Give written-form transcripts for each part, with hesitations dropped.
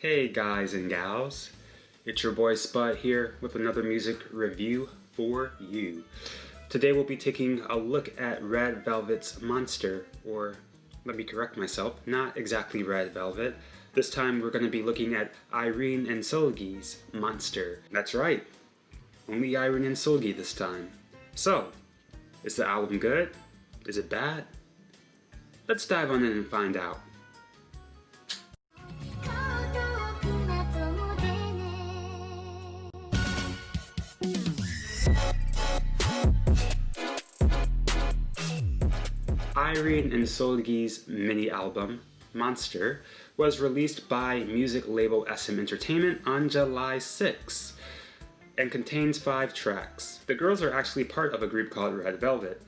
Hey guys and gals, it's your boy Spud here with another music review for you. Today we'll be taking a look at Red Velvet's Monster, or let me correct myself, not exactly Red Velvet. This time we're going to be looking at Irene and Seulgi's Monster. That's right, only Irene and Seulgi this time. So, is the album good? Is it bad? Let's dive on in and find out. Irene and Seulgi's mini-album, Monster, was released by music label SM Entertainment on July 6 and contains 5 tracks. The girls are actually part of a group called Red Velvet.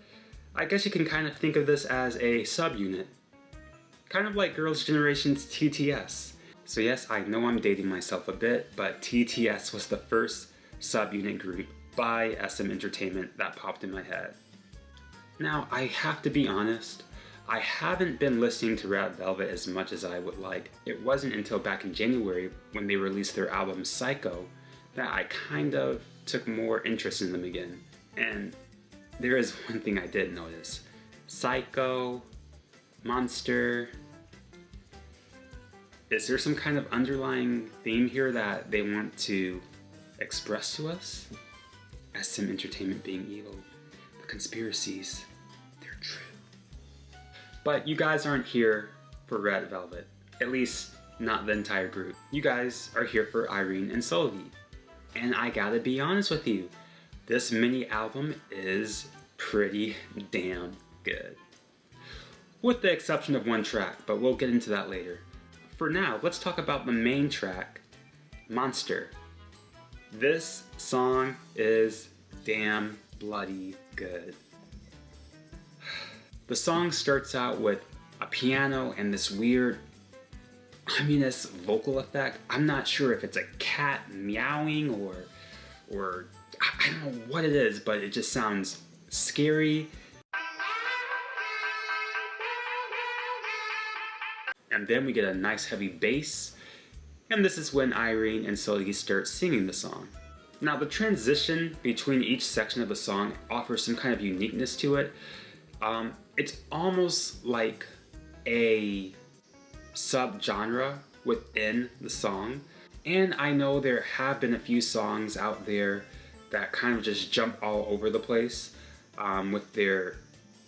I guess you can kind of think of this as a subunit, kind of like Girls' Generation's TTS. So yes, I know I'm dating myself a bit, but TTS was the first subunit group by SM Entertainment that popped in my head. Now, I have to be honest, I haven't been listening to Red Velvet as much as I would like. It wasn't until back in January when they released their album Psycho that I kind of took more interest in them again. And there is one thing I did notice. Psycho, Monster. Is there some kind of underlying theme here that they want to express to us? SM Entertainment being evil. The conspiracies, they're true. But you guys aren't here for Red Velvet. At least, not the entire group. You guys are here for Irene and Seulgi. And I gotta be honest with you, this mini album is pretty damn good. With the exception of one track, but we'll get into that later. For now, let's talk about the main track, Monster. This song is damn bloody good. The song starts out with a piano and this weird ominous vocal effect. I'm not sure if it's a cat meowing or I don't know what it is, but it just sounds scary. And then we get a nice heavy bass, and this is when Irene and Seulgi start singing the song. Now the transition between each section of the song offers some kind of uniqueness to it. It's almost like a subgenre within the song. And I know there have been a few songs out there that kind of just jump all over the place with their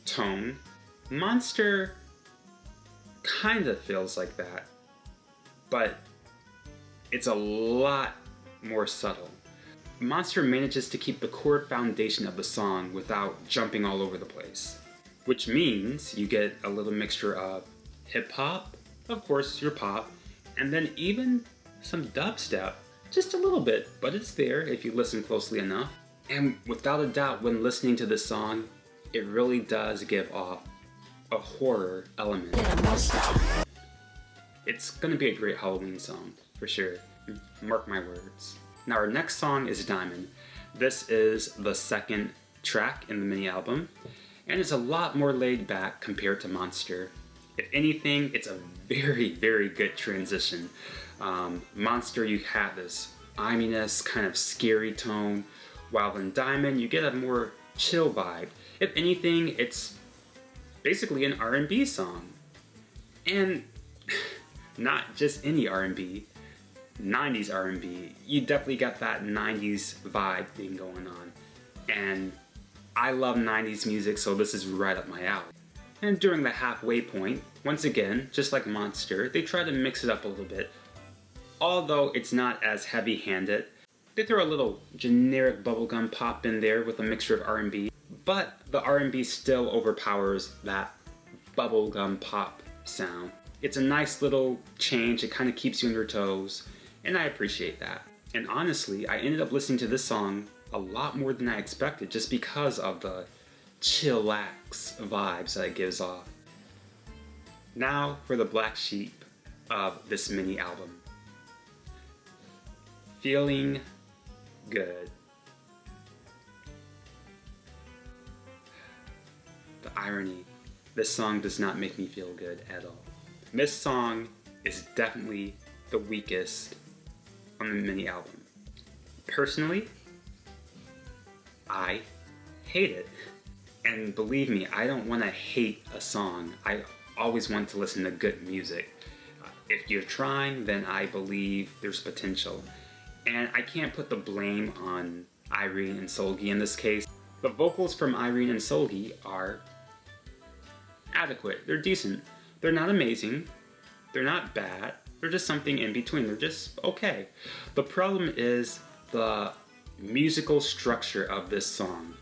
tone. Monster kind of feels like that, but it's a lot more subtle. Monster manages to keep the core foundation of the song without jumping all over the place, which means you get a little mixture of hip-hop, of course your pop, and then even some dubstep, just a little bit, but it's there if you listen closely enough. And without a doubt, when listening to this song, it really does give off a horror element. It's gonna be a great Halloween song, for sure. Mark my words. Now our next song is Diamond. This is the second track in the mini album, and it's a lot more laid back compared to Monster. If anything, it's a very, very good transition. Monster, you have this ominous, kind of scary tone, while in Diamond, you get a more chill vibe. If anything, it's basically an R&B song. And not just any R&B, 90s R&B. You definitely got that 90s vibe thing going on. And I love 90s music, so this is right up my alley. And during the halfway point, once again, just like Monster, they try to mix it up a little bit. Although it's not as heavy-handed. They throw a little generic bubblegum pop in there with a mixture of R&B, but the R&B still overpowers that bubblegum pop sound. It's a nice little change, it kind of keeps you on your toes, and I appreciate that. And honestly, I ended up listening to this song a lot more than I expected just because of the chillax vibes that it gives off. Now for the black sheep of this mini album. Feeling Good. The irony, this song does not make me feel good at all. This song is definitely the weakest on the mini album. Personally, I hate it. And believe me, I don't want to hate a song. I always want to listen to good music. If you're trying, then I believe there's potential. And I can't put the blame on Irene and Seulgi in this case. The vocals from Irene and Seulgi are adequate. They're decent. They're not amazing. They're not bad. They're just something in between. They're just okay. The problem is the musical structure of this song.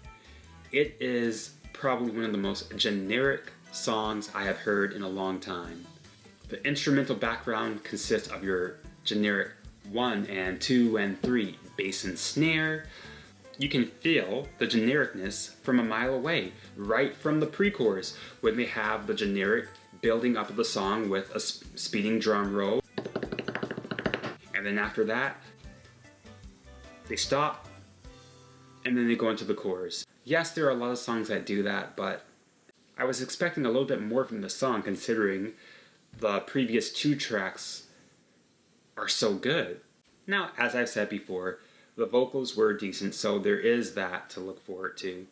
It is probably one of the most generic songs I have heard in a long time. The instrumental background consists of your generic 1 and 2 and 3 bass and snare. You can feel the genericness from a mile away, right from the pre-chorus, when they have the generic building up of the song with a speeding drum roll. And then after that, they stop, and then they go into the chorus. Yes, there are a lot of songs that do that, but I was expecting a little bit more from the song considering the previous 2 tracks are so good. Now, as I've said before, the vocals were decent, so there is that to look forward to.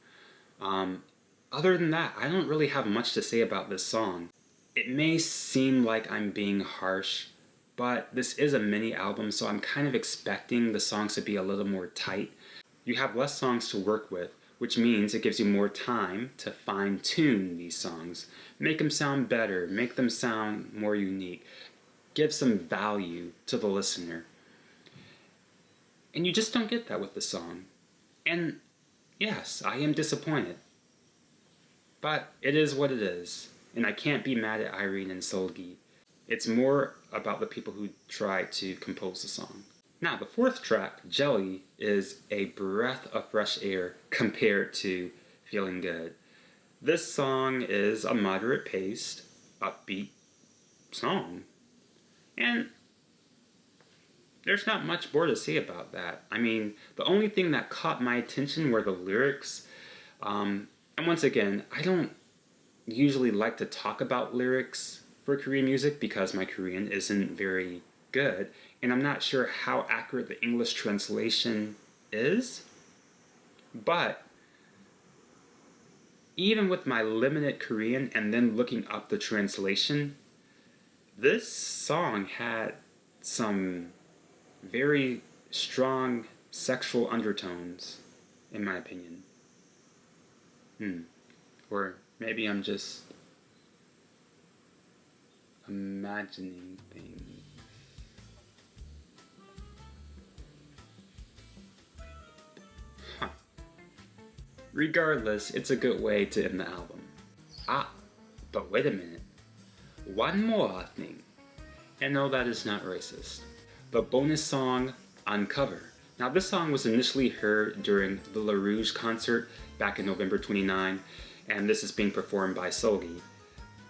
Other than that, I don't really have much to say about this song. It may seem like I'm being harsh, but this is a mini album, so I'm kind of expecting the songs to be a little more tight. You have less songs to work with, which means it gives you more time to fine-tune these songs. Make them sound better, make them sound more unique. Give some value to the listener. And you just don't get that with the song. And yes, I am disappointed. But it is what it is. And I can't be mad at Irene and Seulgi. It's more about the people who try to compose the song. Now, the 4th track, Jelly, is a breath of fresh air compared to Feeling Good. This song is a moderate-paced, upbeat song. And there's not much more to say about that. I mean, the only thing that caught my attention were the lyrics. And once again, I don't usually like to talk about lyrics for Korean music because my Korean isn't very good, and I'm not sure how accurate the English translation is. But even with my limited Korean and then looking up the translation, this song had some very strong sexual undertones, in my opinion. Or maybe I'm just imagining things. Regardless, it's a good way to end the album. But wait a minute. One more thing. And no, that is not racist. The bonus song, Uncover. Now, this song was initially heard during the La Rouge concert back in November 29, and this is being performed by Seulgi.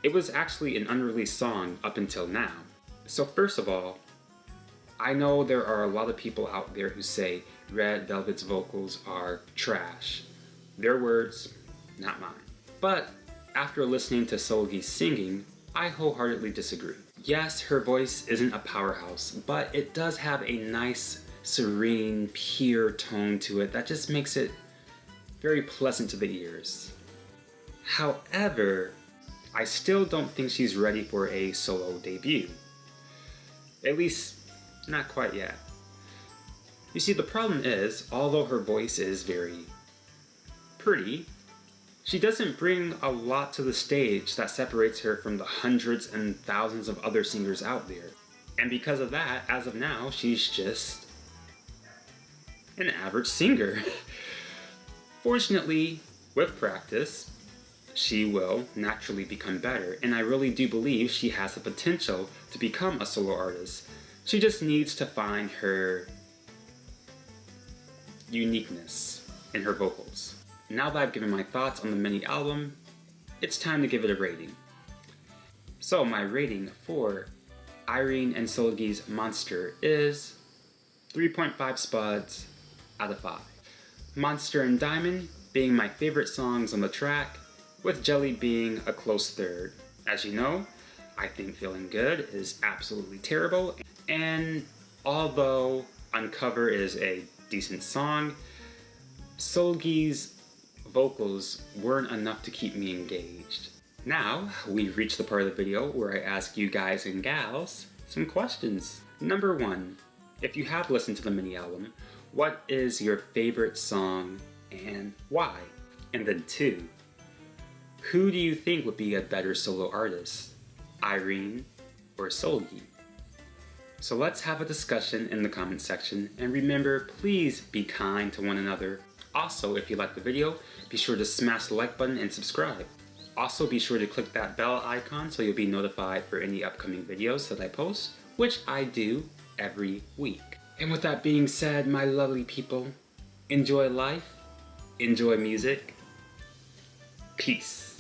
It was actually an unreleased song up until now. So first of all, I know there are a lot of people out there who say Red Velvet's vocals are trash. Their words, not mine. But after listening to Seulgi singing, I wholeheartedly disagree. Yes, her voice isn't a powerhouse, but it does have a nice, serene, pure tone to it that just makes it very pleasant to the ears. However, I still don't think she's ready for a solo debut. At least, not quite yet. You see, the problem is, although her voice is very pretty, she doesn't bring a lot to the stage that separates her from the hundreds and thousands of other singers out there. And because of that, as of now, she's just an average singer. Fortunately, with practice, she will naturally become better, and I really do believe she has the potential to become a solo artist. She just needs to find her uniqueness in her vocals. Now that I've given my thoughts on the mini album, it's time to give it a rating. So my rating for Irene and Seulgi's Monster is 3.5 spuds out of 5. Monster and Diamond being my favorite songs on the track, with Jelly being a close third. As you know, I think Feeling Good is absolutely terrible, And although Uncover is a decent song, Seulgi's vocals weren't enough to keep me engaged. Now, we've reached the part of the video where I ask you guys and gals some questions. Number 1, if you have listened to the mini album, what is your favorite song and why? And then 2, who do you think would be a better solo artist, Irene or Seulgi? So let's have a discussion in the comment section, and remember, please be kind to one another. Also, if you like the video, be sure to smash the like button and subscribe. Also, be sure to click that bell icon so you'll be notified for any upcoming videos that I post, which I do every week. And with that being said, my lovely people, enjoy life, enjoy music, peace.